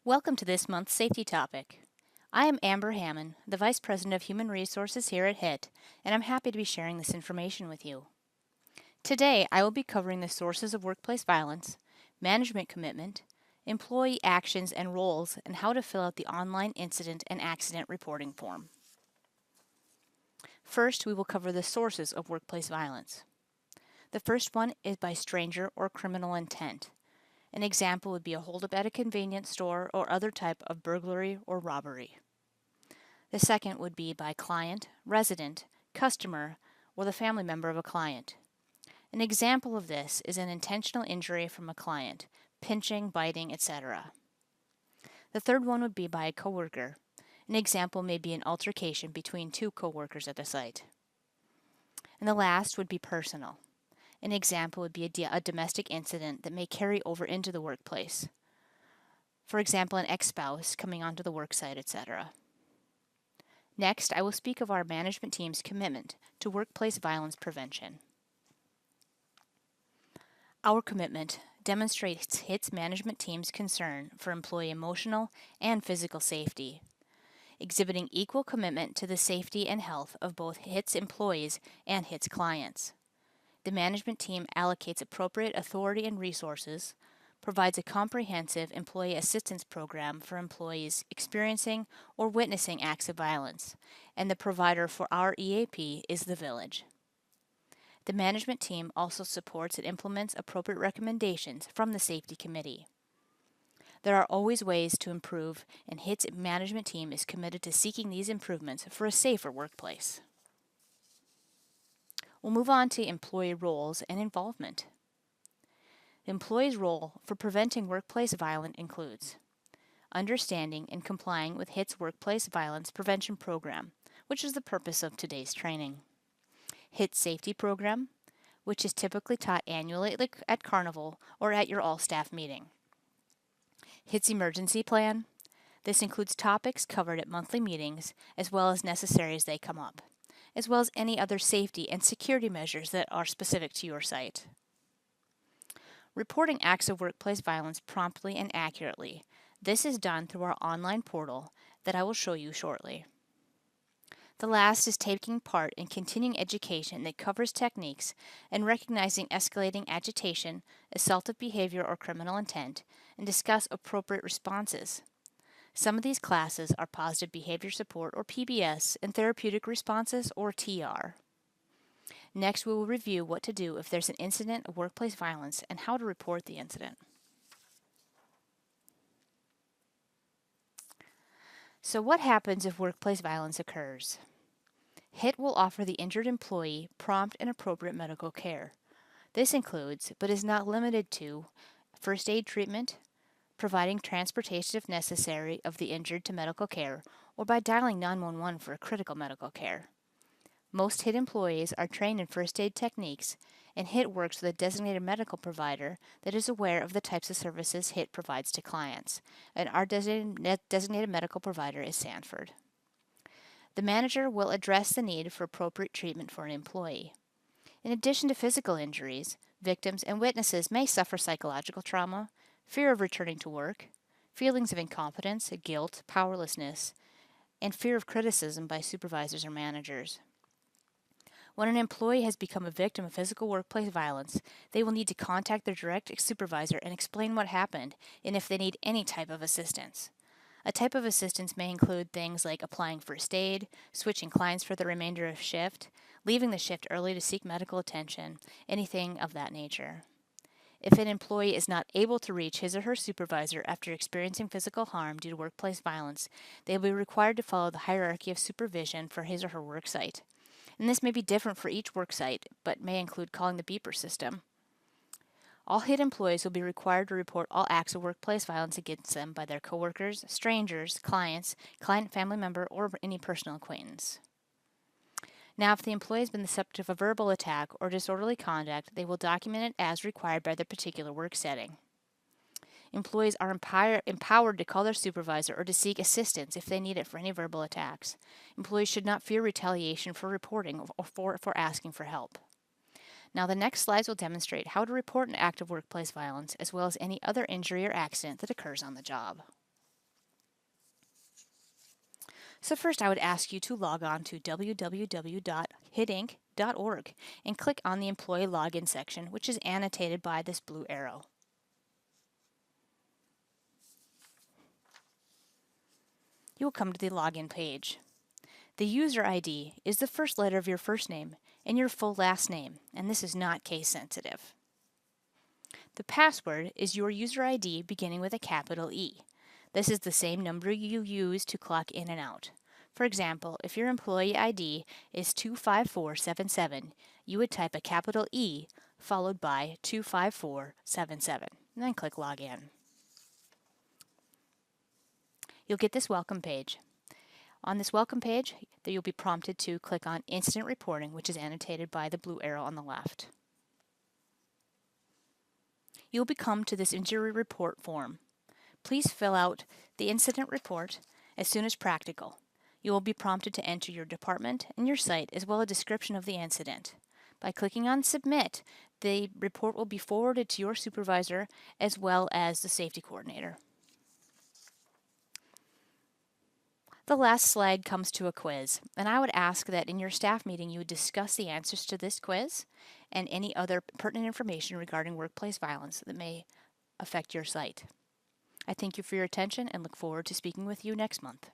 Welcome to this month's safety topic. I am Amber Hammond, the Vice President of Human Resources here at HIT, and I'm happy to be sharing this information with you. Today, I will be covering the sources of workplace violence, management commitment, employee actions and roles, and how to fill out the online incident and accident reporting form. First, we will cover the sources of workplace violence. The first one is by stranger or criminal intent. An example would be a holdup at a convenience store or other type of burglary or robbery. The second would be by client, resident, customer, or the family member of a client. An example of this is an intentional injury from a client, pinching, biting, etc. The third one would be by a coworker. An example may be an altercation between two coworkers at the site. And the last would be personal. An example would be a domestic incident that may carry over into the workplace. For example, an ex-spouse coming onto the work site, etc. Next, I will speak of our management team's commitment to workplace violence prevention. Our commitment demonstrates HIT's management team's concern for employee emotional and physical safety, exhibiting equal commitment to the safety and health of both HIT's employees and HIT's clients. The management team allocates appropriate authority and resources, provides a comprehensive employee assistance program for employees experiencing or witnessing acts of violence, and the provider for our EAP is the village. The management team also supports and implements appropriate recommendations from the Safety Committee. There are always ways to improve, and HIT's management team is committed to seeking these improvements for a safer workplace. We'll move on to employee roles and involvement. The employee's role for preventing workplace violence includes understanding and complying with HIT's Workplace Violence Prevention Program, which is the purpose of today's training. HIT Safety Program, which is typically taught annually at Carnival or at your all-staff meeting. HIT's Emergency Plan. This includes topics covered at monthly meetings as well as necessary as they come up, as well as any other safety and security measures that are specific to your site. Reporting acts of workplace violence promptly and accurately. This is done through our online portal that I will show you shortly. The last is taking part in continuing education that covers techniques and recognizing escalating agitation, assaultive behavior, or criminal intent, and discuss appropriate responses. Some of these classes are positive behavior support, or PBS, and therapeutic responses, or TR. Next, we will review what to do if there's an incident of workplace violence and how to report the incident. So what happens if workplace violence occurs? HIT will offer the injured employee prompt and appropriate medical care. This includes, but is not limited to, first aid treatment, providing transportation if necessary of the injured to medical care, or by dialing 911 for critical medical care. Most HIT employees are trained in first aid techniques, and HIT works with a designated medical provider that is aware of the types of services HIT provides to clients, and our designated medical provider is Sanford. The manager will address the need for appropriate treatment for an employee. In addition to physical injuries, victims and witnesses may suffer psychological trauma, fear of returning to work, feelings of incompetence, guilt, powerlessness, and fear of criticism by supervisors or managers. When an employee has become a victim of physical workplace violence, they will need to contact their direct supervisor and explain what happened and if they need any type of assistance. A type of assistance may include things like applying first aid, switching clients for the remainder of shift, leaving the shift early to seek medical attention, anything of that nature. If an employee is not able to reach his or her supervisor after experiencing physical harm due to workplace violence, they will be required to follow the hierarchy of supervision for his or her work site. And this may be different for each work site, but may include calling the beeper system. All HIT employees will be required to report all acts of workplace violence against them by their coworkers, strangers, clients, client family member, or any personal acquaintance. Now, if the employee has been the subject of a verbal attack or disorderly conduct, they will document it as required by their particular work setting. Employees are empowered to call their supervisor or to seek assistance if they need it for any verbal attacks. Employees should not fear retaliation for reporting or for asking for help. Now, the next slides will demonstrate how to report an act of workplace violence as well as any other injury or accident that occurs on the job. So first I would ask you to log on to www.hitinc.org and click on the Employee Login section, which is annotated by this blue arrow. You will come to the login page. The user ID is the first letter of your first name and your full last name, and this is not case sensitive. The password is your user ID beginning with a capital E. This is the same number you use to clock in and out. For example, if your employee ID is 25477, you would type a capital E followed by 25477, and then click Login. You'll get this welcome page. On this welcome page, you'll be prompted to click on Incident Reporting, which is annotated by the blue arrow on the left. You'll come to this injury report form. Please fill out the incident report as soon as practical. You will be prompted to enter your department and your site as well as a description of the incident. By clicking on Submit, the report will be forwarded to your supervisor as well as the safety coordinator. The last slide comes to a quiz, and I would ask that in your staff meeting you would discuss the answers to this quiz and any other pertinent information regarding workplace violence that may affect your site. I thank you for your attention and look forward to speaking with you next month.